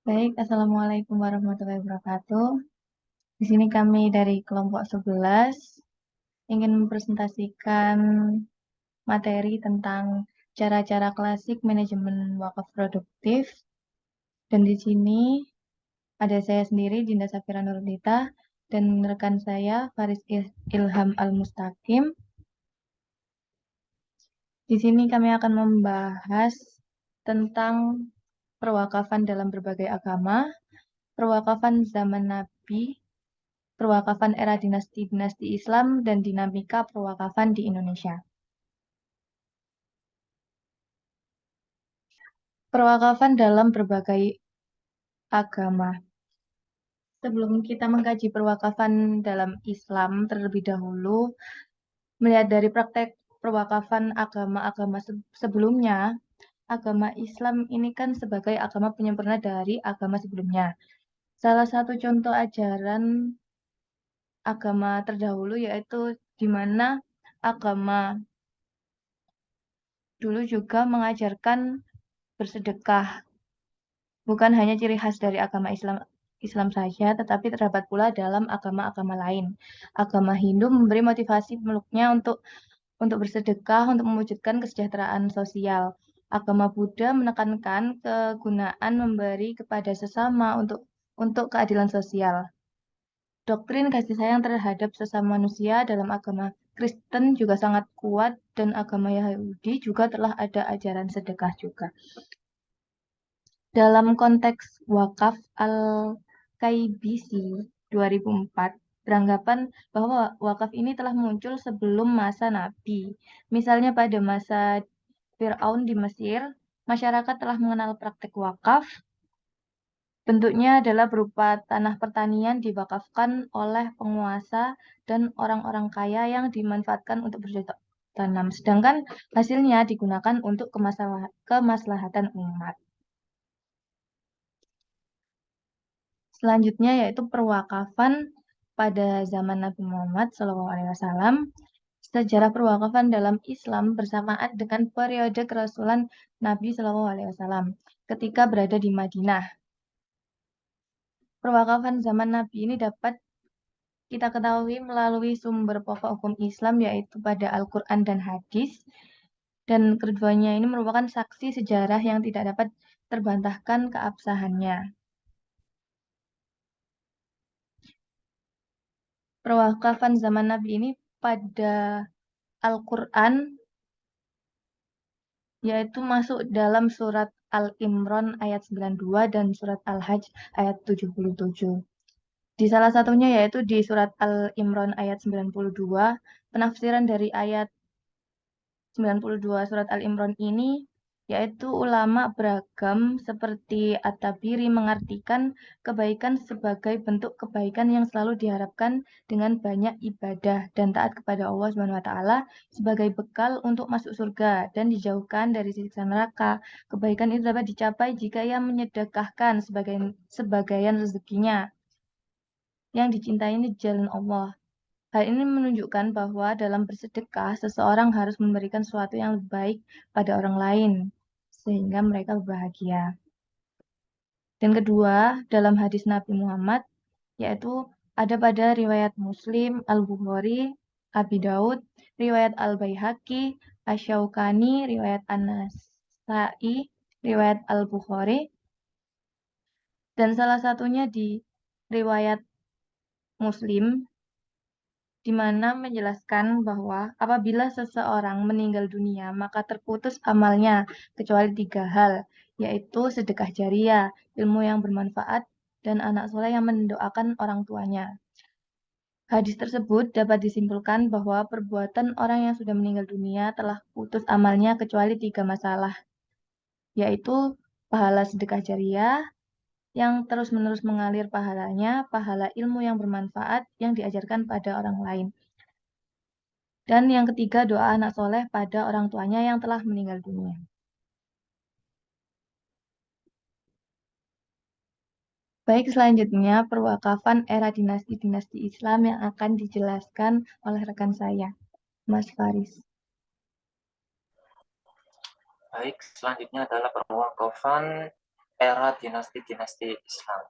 Baik, Assalamualaikum warahmatullahi wabarakatuh. Di sini kami dari kelompok 11 ingin mempresentasikan materi tentang cara-cara klasik manajemen wakaf produktif. Dan di sini ada saya sendiri, Dinda Safira Nurlita, dan rekan saya, Faris Ilham Al-Mustaqim. Di sini kami akan membahas tentang perwakafan dalam berbagai agama, perwakafan zaman Nabi, perwakafan era dinasti-dinasti Islam, dan dinamika perwakafan di Indonesia. Perwakafan dalam berbagai agama. Sebelum kita mengkaji perwakafan dalam Islam terlebih dahulu, melihat dari praktek perwakafan agama-agama sebelumnya, agama Islam ini kan sebagai agama penyempurna dari agama sebelumnya. Salah satu contoh ajaran agama terdahulu yaitu di mana agama dulu juga mengajarkan bersedekah. Bukan hanya ciri khas dari agama Islam saja, tetapi terdapat pula dalam agama-agama lain. Agama Hindu memberi motivasi pemeluknya untuk bersedekah untuk mewujudkan kesejahteraan sosial. Agama Buddha menekankan kegunaan memberi kepada sesama untuk keadilan sosial. Doktrin kasih sayang terhadap sesama manusia dalam agama Kristen juga sangat kuat dan agama Yahudi juga telah ada ajaran sedekah juga. Dalam konteks wakaf Al-Kaibisi 2004, beranggapan bahwa wakaf ini telah muncul sebelum masa Nabi. Misalnya pada masa Fir'aun di Mesir, masyarakat telah mengenal praktek wakaf. Bentuknya adalah berupa tanah pertanian diwakafkan oleh penguasa dan orang-orang kaya yang dimanfaatkan untuk bercocok tanam. Sedangkan hasilnya digunakan untuk kemaslahatan umat. Selanjutnya yaitu perwakafan pada zaman Nabi Muhammad SAW. Sejarah perwakafan dalam Islam bersamaan dengan periode kerasulan Nabi SAW ketika berada di Madinah. Perwakafan zaman Nabi ini dapat kita ketahui melalui sumber pokok hukum Islam yaitu pada Al-Quran dan Hadis. Dan keduanya ini merupakan saksi sejarah yang tidak dapat terbantahkan keabsahannya. Perwakafan zaman Nabi ini pada Al-Quran yaitu masuk dalam surat Al-Imran ayat 92 dan surat Al-Hajj ayat 77. Di salah satunya yaitu di surat Al-Imran ayat 92, penafsiran dari ayat 92 surat Al-Imran ini yaitu ulama beragam seperti At-Tabiri mengartikan kebaikan sebagai bentuk kebaikan yang selalu diharapkan dengan banyak ibadah dan taat kepada Allah Subhanahu wa taala sebagai bekal untuk masuk surga dan dijauhkan dari siksa neraka. Kebaikan itu dapat dicapai jika ia menyedekahkan sebagian rezekinya yang dicintai di jalan Allah. Hal ini menunjukkan bahwa dalam bersedekah, seseorang harus memberikan sesuatu yang lebih baik pada orang lain, sehingga mereka berbahagia. Dan kedua, dalam hadis Nabi Muhammad, yaitu ada pada riwayat Muslim, Al-Bukhari, Abi Daud, riwayat Al-Baihaqi, Asy-Syaukani, riwayat An-Nasa'i, riwayat Al-Bukhari, dan salah satunya di riwayat Muslim, di mana menjelaskan bahwa apabila seseorang meninggal dunia, maka terputus amalnya, kecuali 3 hal, yaitu sedekah jariah, ilmu yang bermanfaat, dan anak soleh yang mendoakan orang tuanya. Hadis tersebut dapat disimpulkan bahwa perbuatan orang yang sudah meninggal dunia telah putus amalnya kecuali 3 masalah, yaitu pahala sedekah jariah, yang terus-menerus mengalir pahalanya, pahala ilmu yang bermanfaat yang diajarkan pada orang lain. Dan yang ketiga, doa anak soleh pada orang tuanya yang telah meninggal dunia. Baik, selanjutnya perwakafan era dinasti-dinasti Islam yang akan dijelaskan oleh rekan saya, Mas Faris. Baik, selanjutnya adalah perwakafan era dinasti-dinasti Islam.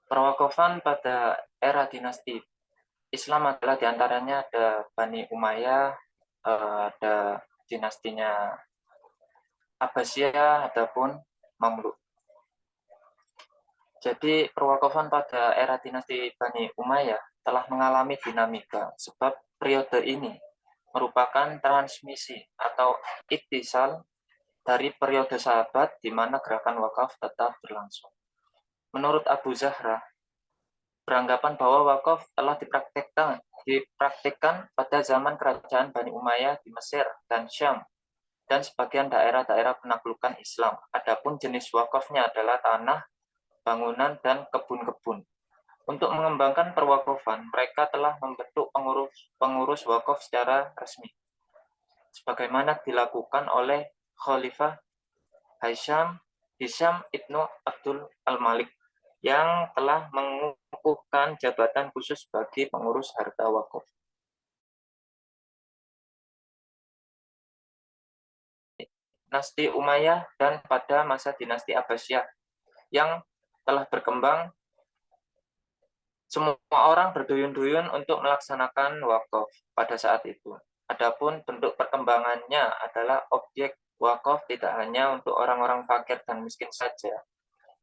Perwakafan pada era dinasti Islam adalah diantaranya ada Bani Umayyah, ada dinastinya Abbasiyah, ataupun Mamluk. Jadi perwakafan pada era dinasti Bani Umayyah telah mengalami dinamika, sebab periode ini merupakan transmisi atau ittisal dari periode sahabat di mana gerakan wakaf tetap berlangsung. Menurut Abu Zahra, beranggapan bahwa wakaf telah dipraktikkan pada zaman kerajaan Bani Umayyah di Mesir dan Syam dan sebagian daerah-daerah penaklukan Islam. Adapun jenis wakafnya adalah tanah, bangunan, dan kebun-kebun. Untuk mengembangkan perwakafan, mereka telah membentuk pengurus wakaf secara resmi, sebagaimana dilakukan oleh Khalifah Hisham ibnu Abdul Al-Malik yang telah mengukuhkan jabatan khusus bagi pengurus harta wakaf. Dinasti Umayyah dan pada masa dinasti Abbasiyah yang telah berkembang, semua orang berduyun-duyun untuk melaksanakan wakaf pada saat itu. Adapun bentuk perkembangannya adalah objek wakaf tidak hanya untuk orang-orang fakir dan miskin saja,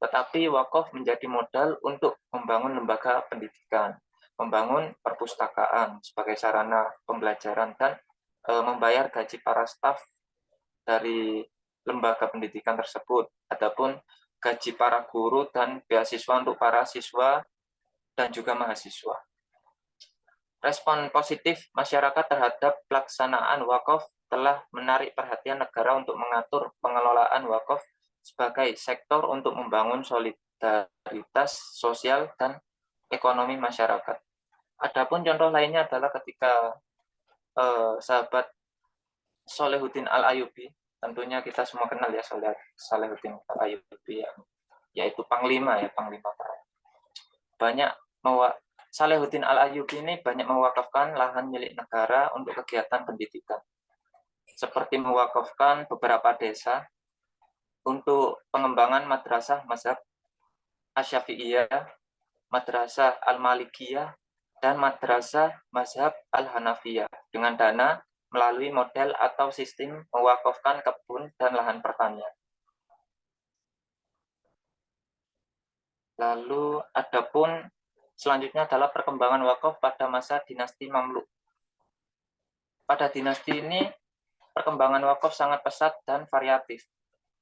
tetapi wakaf menjadi modal untuk membangun lembaga pendidikan, membangun perpustakaan sebagai sarana pembelajaran, dan membayar gaji para staf dari lembaga pendidikan tersebut. Adapun gaji para guru dan beasiswa untuk para siswa dan juga mahasiswa. Respon positif masyarakat terhadap pelaksanaan wakaf telah menarik perhatian negara untuk mengatur pengelolaan wakaf sebagai sektor untuk membangun solidaritas sosial dan ekonomi masyarakat. Adapun contoh lainnya adalah ketika sahabat Shalahuddin Al-Ayyubi, tentunya kita semua kenal ya Shalahuddin Al-Ayyubi, yaitu Panglima perang. Shalahuddin Al-Ayyubi ini banyak mewakafkan lahan milik negara untuk kegiatan pendidikan, seperti mewakafkan beberapa desa untuk pengembangan madrasah mazhab Asy-Syafi'iyah, madrasah Al-Malikiyah, dan madrasah mazhab Al-Hanafiyah dengan dana melalui model atau sistem mewakafkan kebun dan lahan pertanian. Lalu adapun selanjutnya adalah perkembangan wakaf pada masa dinasti Mamluk. Pada dinasti ini, perkembangan wakaf sangat pesat dan variatif.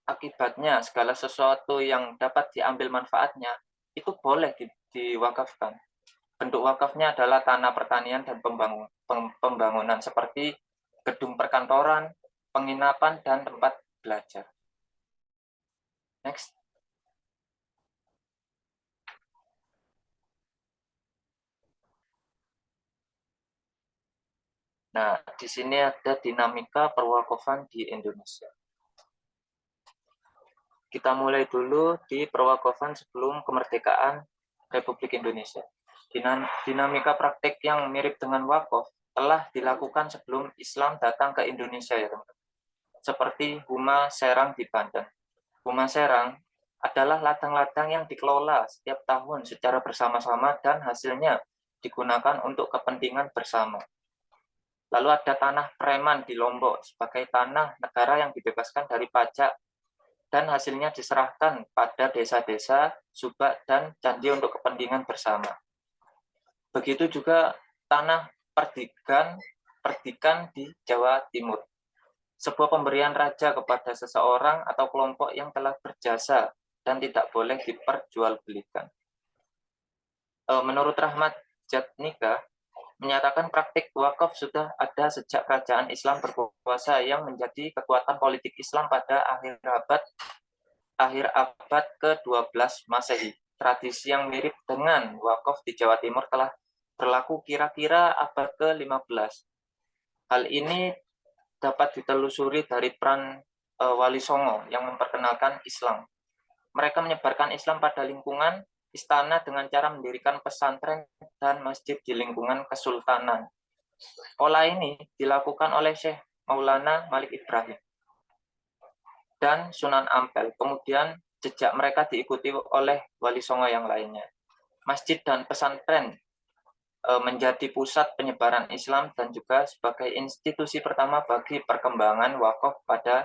Akibatnya, segala sesuatu yang dapat diambil manfaatnya, itu boleh diwakafkan. Bentuk wakafnya adalah tanah pertanian dan pembangunan, seperti gedung perkantoran, penginapan, dan tempat belajar. Next. Nah, di sini ada dinamika perwakafan di Indonesia. Kita mulai dulu di perwakafan sebelum kemerdekaan Republik Indonesia. Dinamika praktik yang mirip dengan wakaf telah dilakukan sebelum Islam datang ke Indonesia ya teman-teman. Seperti Huma Serang di Banten. Huma Serang adalah ladang-ladang yang dikelola setiap tahun secara bersama-sama dan hasilnya digunakan untuk kepentingan bersama. Lalu ada tanah Preman di Lombok sebagai tanah negara yang dibebaskan dari pajak dan hasilnya diserahkan pada desa-desa, subak, dan candi untuk kepentingan bersama. Begitu juga tanah Perdikan di Jawa Timur. Sebuah pemberian raja kepada seseorang atau kelompok yang telah berjasa dan tidak boleh diperjualbelikan. Menurut Rahmat Jatnika, menyatakan praktik wakaf sudah ada sejak kerajaan Islam berkuasa yang menjadi kekuatan politik Islam pada akhir abad ke-12 Masehi. Tradisi yang mirip dengan wakaf di Jawa Timur telah berlaku kira-kira abad ke-15. Hal ini dapat ditelusuri dari peran Wali Songo yang memperkenalkan Islam. Mereka menyebarkan Islam pada lingkungan istana dengan cara mendirikan pesantren dan masjid di lingkungan kesultanan. Pola ini dilakukan oleh Syekh Maulana Malik Ibrahim dan Sunan Ampel. Kemudian jejak mereka diikuti oleh wali songo yang lainnya. Masjid dan pesantren menjadi pusat penyebaran Islam dan juga sebagai institusi pertama bagi perkembangan wakaf pada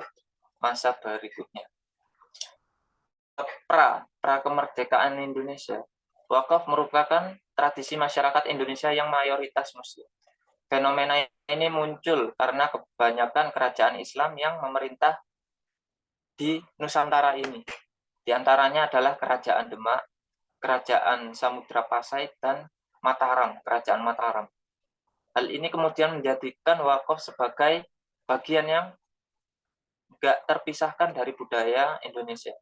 masa berikutnya. Pra kemerdekaan Indonesia, wakaf merupakan tradisi masyarakat Indonesia yang mayoritas Muslim. Fenomena ini muncul karena kebanyakan kerajaan Islam yang memerintah di Nusantara ini. Di antaranya adalah Kerajaan Demak, Kerajaan Samudra Pasai, dan Mataram, Kerajaan Mataram. Hal ini kemudian menjadikan wakaf sebagai bagian yang tidak terpisahkan dari budaya Indonesia.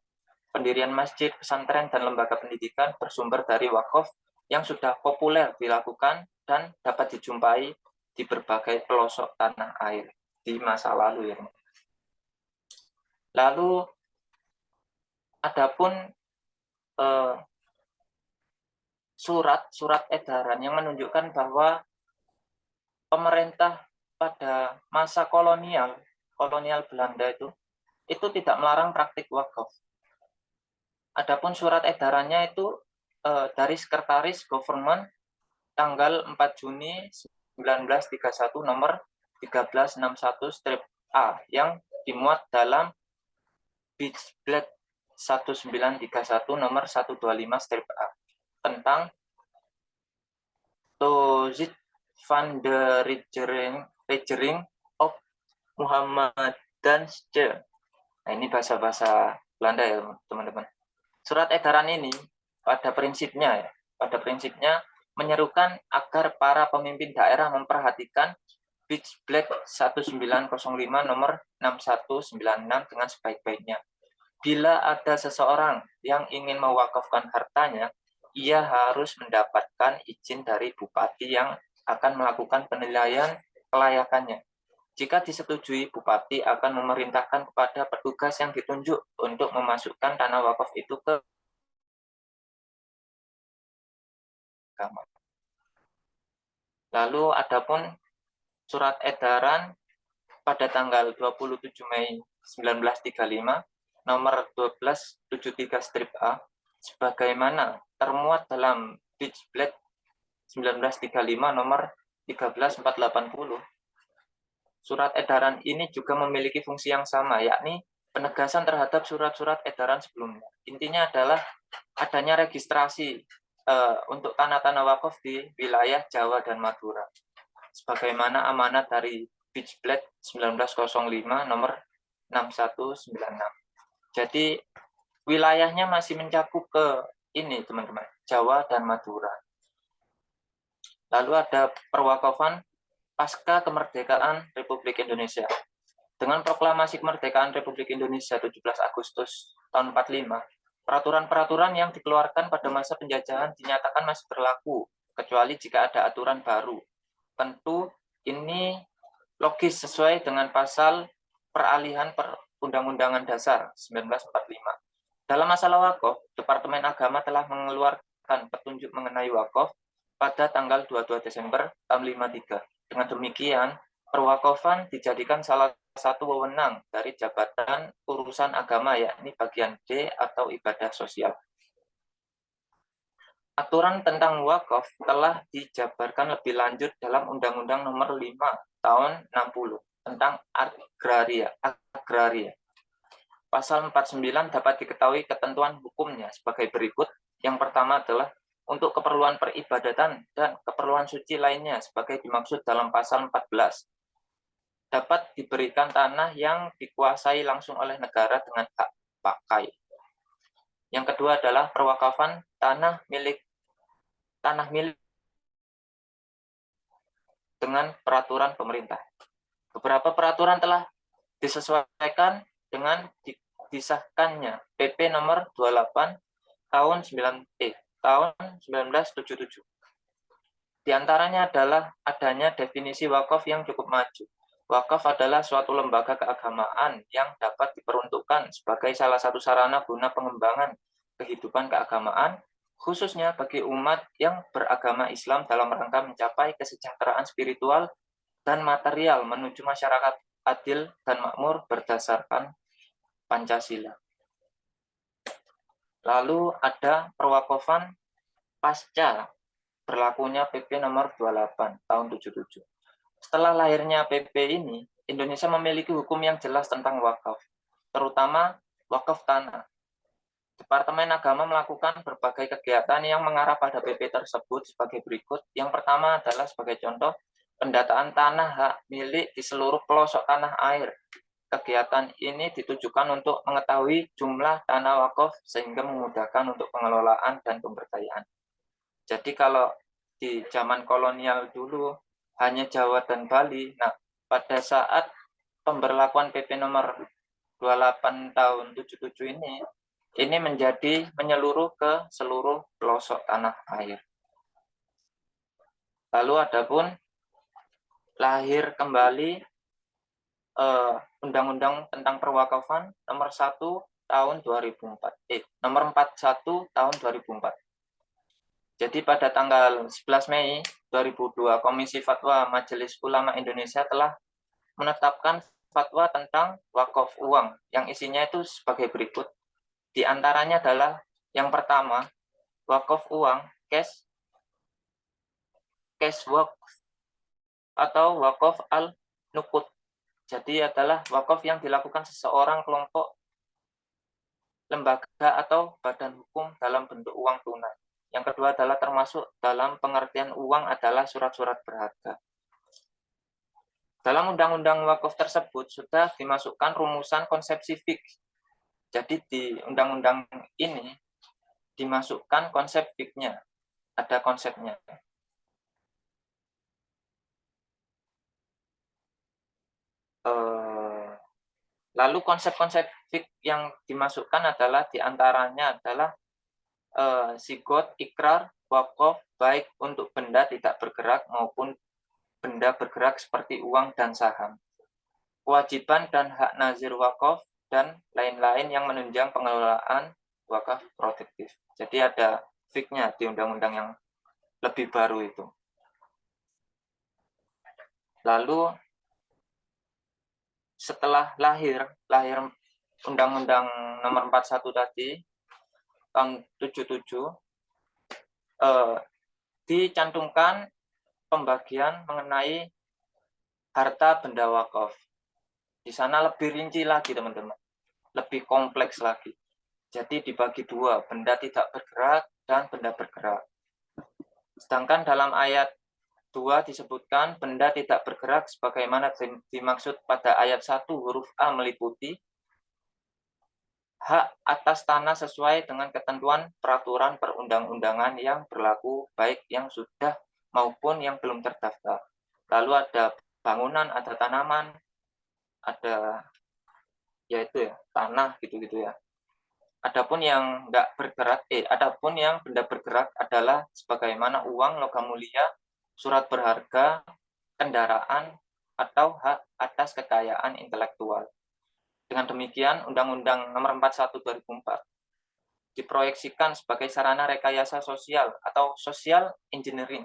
Pendirian masjid, pesantren, dan lembaga pendidikan bersumber dari wakaf yang sudah populer dilakukan dan dapat dijumpai di berbagai pelosok tanah air di masa lalu. Ya. Lalu, adapun surat edaran yang menunjukkan bahwa pemerintah pada masa kolonial Belanda itu tidak melarang praktik wakaf. Adapun surat edarannya itu dari Sekretaris Government tanggal 4 Juni 1931 nomor 1361-A yang dimuat dalam Beachblad 1931 nomor 125-A tentang Toezit van de Regering of Muhammadans. Nah, ini bahasa-bahasa Belanda ya, teman-teman. Surat edaran ini pada prinsipnya menyerukan agar para pemimpin daerah memperhatikan Beachblad 1905 nomor 6196 dengan sebaik-baiknya. Bila ada seseorang yang ingin mewakafkan hartanya, ia harus mendapatkan izin dari bupati yang akan melakukan penilaian kelayakannya. Jika disetujui, bupati akan memerintahkan kepada petugas yang ditunjuk untuk memasukkan tanah wakaf itu ke agama. Lalu adapun surat edaran pada tanggal 27 Mei 1935 nomor 1273-A sebagaimana termuat dalam Beachblad 1935 nomor 13480. Surat edaran ini juga memiliki fungsi yang sama, yakni penegasan terhadap surat-surat edaran sebelumnya. Intinya adalah adanya registrasi untuk tanah-tanah wakaf di wilayah Jawa dan Madura. Sebagaimana amanat dari Beachblad 1905 nomor 6196. Jadi wilayahnya masih mencakup ke ini, teman-teman, Jawa dan Madura. Lalu ada perwakafan pasca kemerdekaan Republik Indonesia. Dengan proklamasi kemerdekaan Republik Indonesia 17 Agustus tahun 45, peraturan-peraturan yang dikeluarkan pada masa penjajahan dinyatakan masih berlaku, kecuali jika ada aturan baru. Tentu ini logis sesuai dengan pasal peralihan Undang-Undangan Dasar 1945. Dalam masalah wakaf, Departemen Agama telah mengeluarkan petunjuk mengenai wakaf pada tanggal 22 Desember tahun 53. Dengan demikian, perwakafan dijadikan salah satu wewenang dari Jabatan Urusan Agama, yakni bagian D atau ibadah sosial. Aturan tentang wakaf telah dijabarkan lebih lanjut dalam Undang-Undang Nomor 5 Tahun 60 tentang agraria. Pasal 49 dapat diketahui ketentuan hukumnya sebagai berikut. Yang pertama adalah untuk keperluan peribadatan dan keperluan suci lainnya sebagai dimaksud dalam pasal 14. Dapat diberikan tanah yang dikuasai langsung oleh negara dengan hak pakai. Yang kedua adalah perwakafan tanah milik dengan peraturan pemerintah. Beberapa peraturan telah disesuaikan dengan disahkannya PP nomor 28 tahun 1977. Di antaranya adalah adanya definisi wakaf yang cukup maju. Wakaf adalah suatu lembaga keagamaan yang dapat diperuntukkan sebagai salah satu sarana guna pengembangan kehidupan keagamaan, khususnya bagi umat yang beragama Islam dalam rangka mencapai kesejahteraan spiritual dan material menuju masyarakat adil dan makmur berdasarkan Pancasila. Lalu ada perwakofan pasca berlakunya PP nomor 28 tahun 77. Setelah lahirnya PP ini, Indonesia memiliki hukum yang jelas tentang wakaf, terutama wakaf tanah. Departemen Agama melakukan berbagai kegiatan yang mengarah pada PP tersebut sebagai berikut. Yang pertama adalah sebagai contoh, pendataan tanah hak milik di seluruh pelosok tanah air. Kegiatan ini ditujukan untuk mengetahui jumlah tanah wakaf sehingga memudahkan untuk pengelolaan dan pemberdayaan. Jadi kalau di zaman kolonial dulu hanya Jawa dan Bali, nah pada saat pemberlakuan PP nomor 28 tahun 77 ini menjadi menyeluruh ke seluruh pelosok tanah air. Lalu adapun lahir kembali Undang-Undang tentang Perwakafan nomor 1 tahun 2004. Nomor 41 tahun 2004. Jadi pada tanggal 11 Mei 2002, Komisi Fatwa Majelis Ulama Indonesia telah menetapkan fatwa tentang wakaf uang yang isinya itu sebagai berikut. Di antaranya adalah yang pertama, wakaf uang cash work atau wakaf al-nuqud. Jadi adalah wakaf yang dilakukan seseorang, kelompok, lembaga atau badan hukum dalam bentuk uang tunai. Yang kedua adalah termasuk dalam pengertian uang adalah surat-surat berharga. Dalam undang-undang wakaf tersebut sudah dimasukkan rumusan konsepsi fik. Jadi di undang-undang ini dimasukkan konsep fiknya, ada konsepnya. Lalu konsep-konsep fik yang dimasukkan adalah diantaranya adalah sigot, ikrar, wakaf, baik untuk benda tidak bergerak maupun benda bergerak seperti uang dan saham. Kewajiban dan hak nazir wakaf dan lain-lain yang menunjang pengelolaan wakaf produktif. Jadi ada fiknya di undang-undang yang lebih baru itu. Lalu setelah lahir Undang-Undang nomor 41 tadi tahun 77 dicantumkan pembagian mengenai harta benda wakaf. Di sana lebih rinci lagi teman-teman, lebih kompleks lagi. Jadi dibagi dua, benda tidak bergerak dan benda bergerak. Sedangkan dalam ayat 2 disebutkan benda tidak bergerak sebagaimana dimaksud pada ayat 1 huruf A meliputi hak atas tanah sesuai dengan ketentuan peraturan perundang-undangan yang berlaku baik yang sudah maupun yang belum terdaftar. Lalu ada bangunan, ada tanaman, ada yaitu ya tanah gitu-gitu ya. Adapun yang enggak bergerak, adapun yang benda bergerak adalah sebagaimana uang, logam mulia, surat berharga, kendaraan, atau hak atas kekayaan intelektual. Dengan demikian, Undang-Undang Nomor 41 2004 diproyeksikan sebagai sarana rekayasa sosial atau social engineering,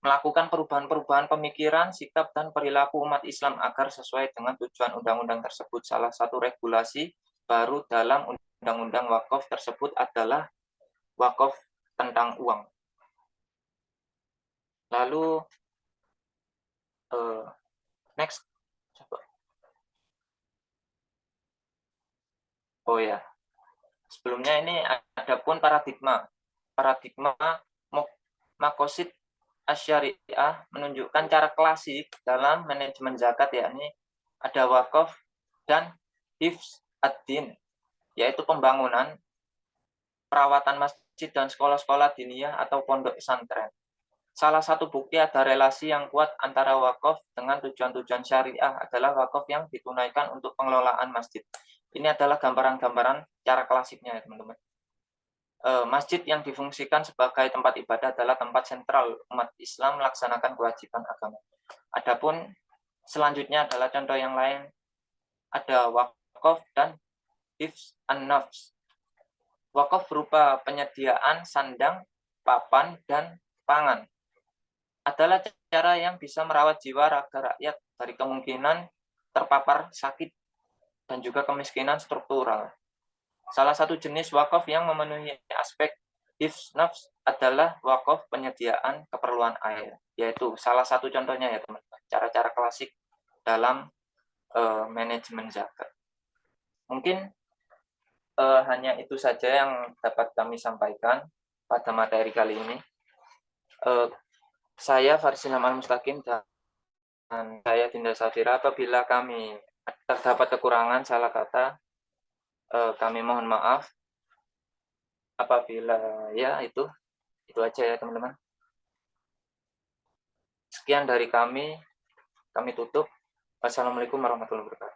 melakukan perubahan-perubahan pemikiran, sikap, dan perilaku umat Islam agar sesuai dengan tujuan undang-undang tersebut. Salah satu regulasi baru dalam undang-undang wakaf tersebut adalah wakaf tentang uang. Lalu next. Oh ya, sebelumnya ini ada pun paradigma makosid asyariah menunjukkan cara klasik dalam manajemen zakat, yakni ada wakaf dan hifz ad-din, yaitu pembangunan, perawatan masjid dan sekolah-sekolah diniyah atau pondok pesantren. Salah satu bukti ada relasi yang kuat antara wakaf dengan tujuan-tujuan syariah adalah wakaf yang ditunaikan untuk pengelolaan masjid. Ini adalah gambaran-gambaran cara klasiknya ya teman-teman. Masjid yang difungsikan sebagai tempat ibadah adalah tempat sentral umat Islam melaksanakan kewajiban agama. Adapun selanjutnya adalah contoh yang lain, ada wakaf dan hifz an-nafs. Wakaf berupa penyediaan sandang, papan, dan pangan. Adalah cara yang bisa merawat jiwa raga rakyat dari kemungkinan terpapar sakit dan juga kemiskinan struktural. Salah satu jenis wakaf yang memenuhi aspek hifz nafs adalah wakaf penyediaan keperluan air, yaitu salah satu contohnya ya teman-teman, cara-cara klasik dalam manajemen zakat. Mungkin hanya itu saja yang dapat kami sampaikan pada materi kali ini. Saya Farsin Amal Mustaqim dan saya Dinda Safira. Apabila kami terdapat kekurangan salah kata, kami mohon maaf. Apabila ya itu aja ya teman-teman. Sekian dari kami tutup. Wassalamualaikum warahmatullahi wabarakatuh.